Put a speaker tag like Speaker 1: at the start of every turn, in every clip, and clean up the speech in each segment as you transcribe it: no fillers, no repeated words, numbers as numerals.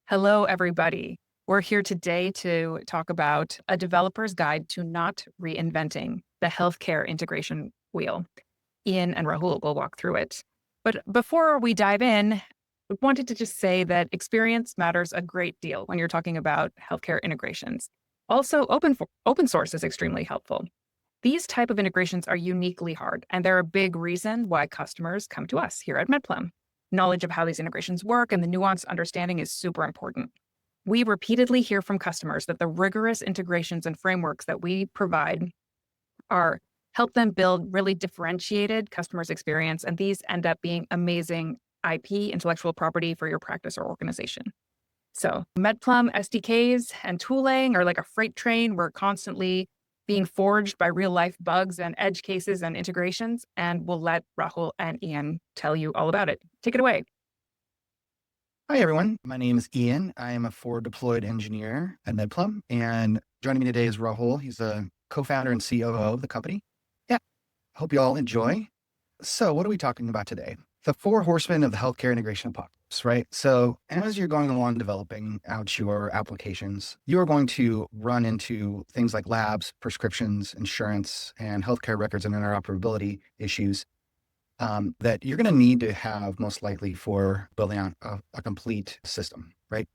Speaker 1: Hello, everybody. We're here today to talk about a developer's guide to not reinventing the healthcare integration wheel. Ian and Rahul will walk through it. But before we dive in, I wanted to just say that experience matters a great deal when you're talking about healthcare integrations. Also, open source is extremely helpful. These type of integrations are uniquely hard, and they're a big reason why customers come to us here at Medplum. Knowledge of how these integrations work and the nuanced understanding is super important. We repeatedly hear from customers that the rigorous integrations and frameworks that we provide help them build really differentiated customers' experience, and these end up being amazing IP, intellectual property for your practice or organization. So Medplum SDKs and tooling are like a freight train. We're constantly being forged by real-life bugs and edge cases and integrations, and we'll let Rahul and Ian tell you all about it. Take it away.
Speaker 2: Hi, everyone. My name is Ian. I am a forward deployed engineer at Medplum, and joining me today is Rahul. He's a co-founder and COO of the company. Yeah, hope you all enjoy. So what are we talking about today? The four horsemen of the healthcare integration apocalypse, right? So as you're going along developing out your applications, you're going to run into things like labs, prescriptions, insurance, and healthcare records and interoperability issues that you're going to need to have most likely for building out a complete system, right?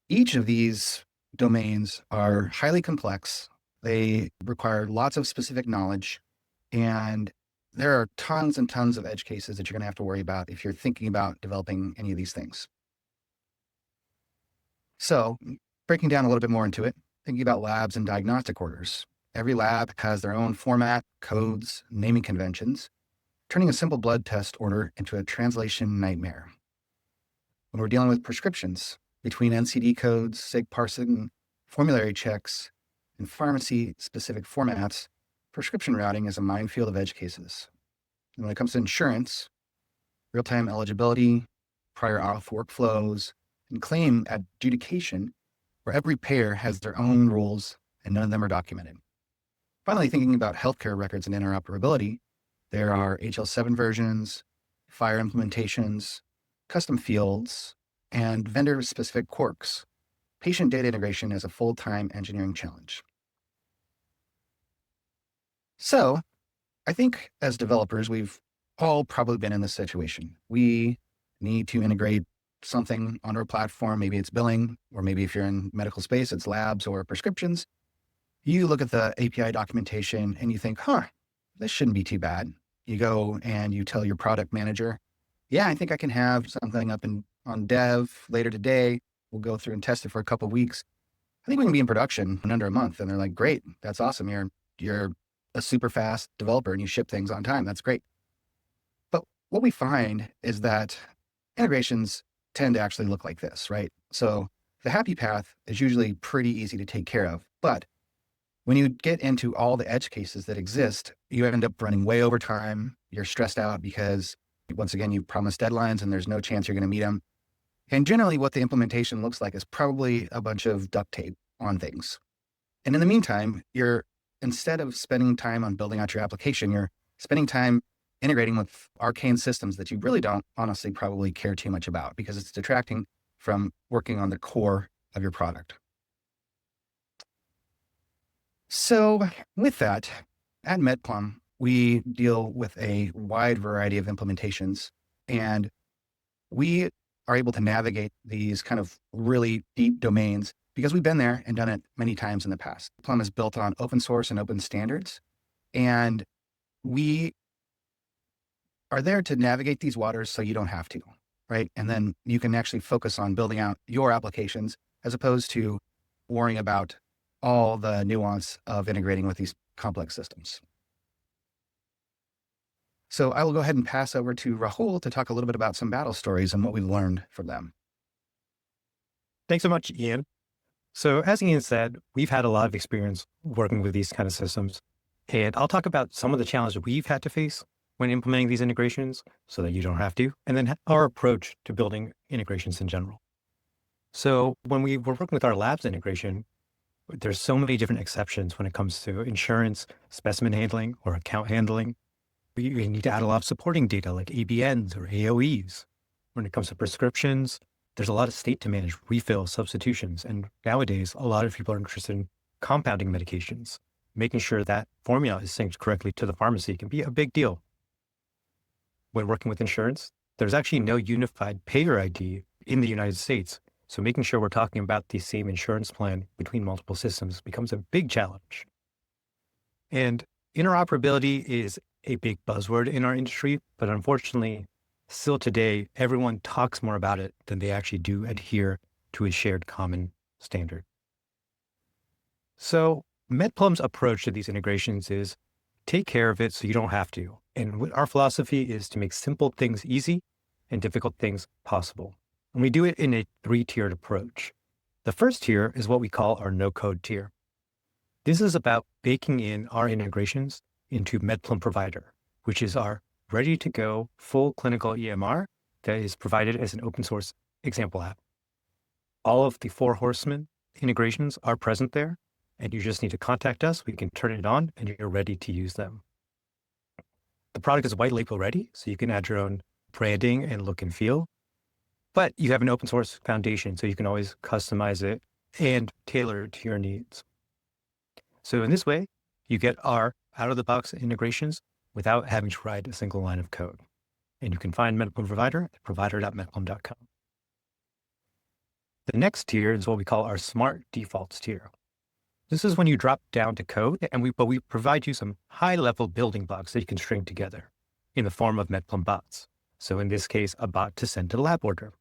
Speaker 2: Each of these domains are highly complex. They require lots of specific knowledge, and there are tons and tons of edge cases that you're going to have to worry about if you're thinking about developing any of these things. So breaking down a little bit more into it, thinking about labs and diagnostic orders. Every lab has their own format, codes, naming conventions, turning a simple blood test order into a translation nightmare. When we're dealing with prescriptions, between NCD codes, SIG parsing, formulary checks, and pharmacy-specific formats, prescription routing is a minefield of edge cases. And when it comes to insurance, real-time eligibility, prior auth workflows, and claim adjudication, where every payer has their own rules and none of them are documented. Finally, thinking about healthcare records and interoperability, there are HL7 versions, FHIR implementations, custom fields, and vendor-specific quirks. Patient data integration is a full-time engineering challenge. So I think as developers, we've all probably been in this situation. We need to integrate something on our platform. Maybe it's billing, or maybe if you're in medical space, it's labs or prescriptions. You look at the API documentation and you think, this shouldn't be too bad. You go and you tell your product manager, yeah, I think I can have something up on dev later today. We'll go through and test it for a couple of weeks. I think we can be in production in under a month. And they're like, great, that's awesome. You're a super fast developer and you ship things on time. That's great. But what we find is that integrations tend to actually look like this, right? So the happy path is usually pretty easy to take care of. But when you get into all the edge cases that exist, you end up running way over time. You're stressed out because, once again, you promised deadlines and there's no chance you're going to meet them. And generally what the implementation looks like is probably a bunch of duct tape on things. And in the meantime, instead of spending time on building out your application, you're spending time integrating with arcane systems that you really don't honestly probably care too much about because it's detracting from working on the core of your product. So with that, at Medplum, we deal with a wide variety of implementations, and we are able to navigate these kind of really deep domains because we've been there and done it many times in the past. Plum is built on open source and open standards, and we are there to navigate these waters so you don't have to, right? And then you can actually focus on building out your applications as opposed to worrying about all the nuance of integrating with these complex systems. So I will go ahead and pass over to Rahul to talk a little bit about some battle stories and what we've learned from them.
Speaker 3: Thanks so much, Ian. So as Ian said, we've had a lot of experience working with these kind of systems, and I'll talk about some of the challenges we've had to face when implementing these integrations so that you don't have to, and then our approach to building integrations in general. So when we were working with our labs integration, There's so many different exceptions when it comes to insurance, specimen handling, or account handling. You need to add a lot of supporting data like ABNs or AOEs. When it comes to prescriptions, there's a lot of state to manage refill substitutions. And nowadays, a lot of people are interested in compounding medications. Making sure that formula is synced correctly to the pharmacy can be a big deal. When working with insurance, there's actually no unified payer ID in the United States. So making sure we're talking about the same insurance plan between multiple systems becomes a big challenge. And interoperability is a big buzzword in our industry, but unfortunately, still today, everyone talks more about it than they actually do adhere to a shared common standard. So Medplum's approach to these integrations is take care of it so you don't have to. And our philosophy is to make simple things easy and difficult things possible. And we do it in a 3-tiered approach. The first tier is what we call our no-code tier. This is about baking in our integrations into Medplum Provider, which is our ready-to-go full clinical EMR that is provided as an open source example app. All of the 4 Horsemen integrations are present there, and you just need to contact us. We can turn it on, and you're ready to use them. The product is white label ready, so you can add your own branding and look and feel. But you have an open source foundation, so you can always customize it and tailor it to your needs. So in this way, you get our out-of-the-box integrations without having to write a single line of code. And you can find Medplum Provider at provider.medplum.com. The next tier is what we call our smart defaults tier. This is when you drop down to code, but we provide you some high-level building blocks that you can string together in the form of Medplum bots. So in this case, a bot to send a lab order.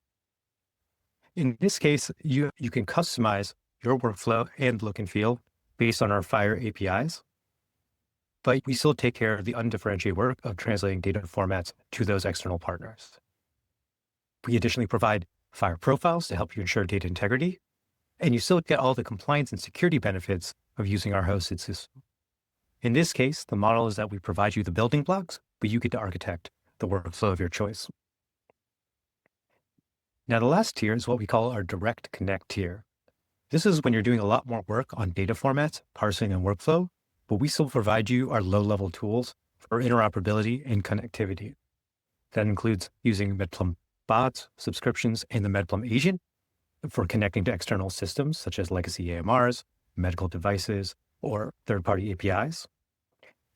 Speaker 3: In this case, you can customize your workflow and look and feel based on our FHIR APIs, but we still take care of the undifferentiated work of translating data formats to those external partners. We additionally provide FHIR profiles to help you ensure data integrity, and you still get all the compliance and security benefits of using our hosted system. In this case, the model is that we provide you the building blocks, but you get to architect the workflow of your choice. Now, the last tier is what we call our direct connect tier. This is when you're doing a lot more work on data formats, parsing, and workflow, but we still provide you our low-level tools for interoperability and connectivity. That includes using Medplum bots, subscriptions, and the Medplum agent for connecting to external systems such as legacy AMRs, medical devices, or third-party APIs.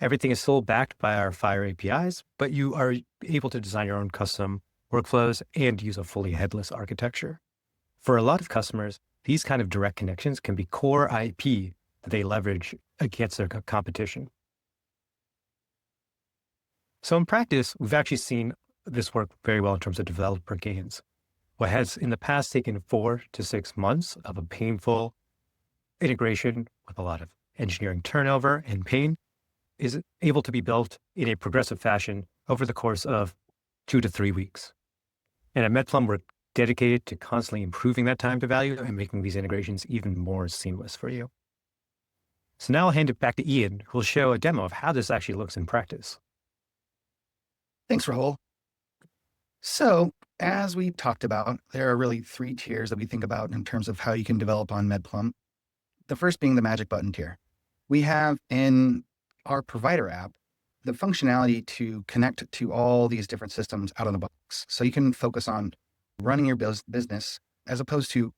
Speaker 3: Everything is still backed by our FHIR APIs, but you are able to design your own custom workflows and use a fully headless architecture. For a lot of customers, these kind of direct connections can be core IP that they leverage against their competition. So in practice, we've actually seen this work very well in terms of developer gains. What has in the past taken 4 to 6 months of a painful integration with a lot of engineering turnover and pain is able to be built in a progressive fashion over the course of 2 to 3 weeks. And at Medplum, we're dedicated to constantly improving that time to value and making these integrations even more seamless for you. So now I'll hand it back to Ian, who will show a demo of how this actually looks in practice.
Speaker 2: Thanks, Rahul. So as we talked about, there are really 3 tiers that we think about in terms of how you can develop on Medplum. The first being the magic button tier. We have in our provider app the functionality to connect to all these different systems out of the box. So you can focus on running your business as opposed to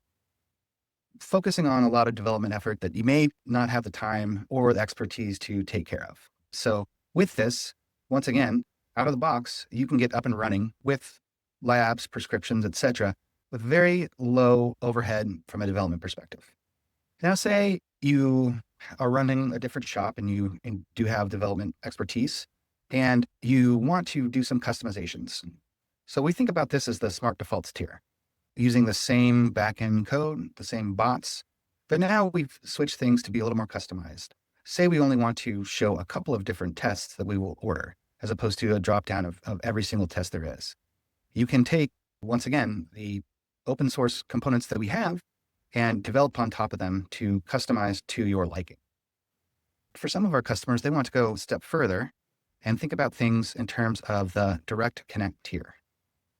Speaker 2: focusing on a lot of development effort that you may not have the time or the expertise to take care of. So with this, once again, out of the box, you can get up and running with labs, prescriptions, etc., with very low overhead from a development perspective. Now, say you are running a different shop and you do have development expertise and you want to do some customizations. So we think about this as the smart defaults tier, using the same backend code, the same bots, but now we've switched things to be a little more customized. Say we only want to show a couple of different tests that we will order, as opposed to a dropdown of every single test there is. You can take, once again, the open source components that we have and develop on top of them to customize to your liking. For some of our customers, they want to go a step further and think about things in terms of the direct connect tier.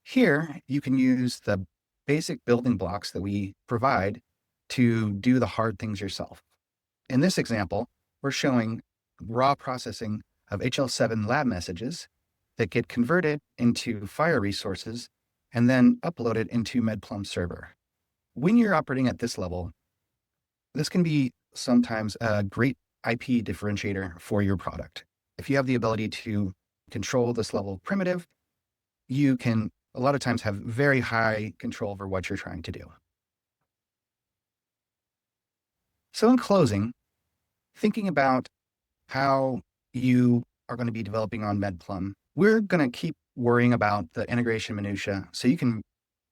Speaker 2: Here, you can use the basic building blocks that we provide to do the hard things yourself. In this example, we're showing raw processing of HL7 lab messages that get converted into FHIR resources and then uploaded into Medplum server. When you're operating at this level, this can be sometimes a great IP differentiator for your product. If you have the ability to control this level primitive, you can a lot of times have very high control over what you're trying to do. So in closing, thinking about how you are going to be developing on Medplum, we're going to keep worrying about the integration minutia so you can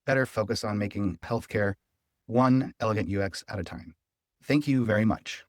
Speaker 2: better focus on making healthcare one elegant UX at a time. Thank you very much.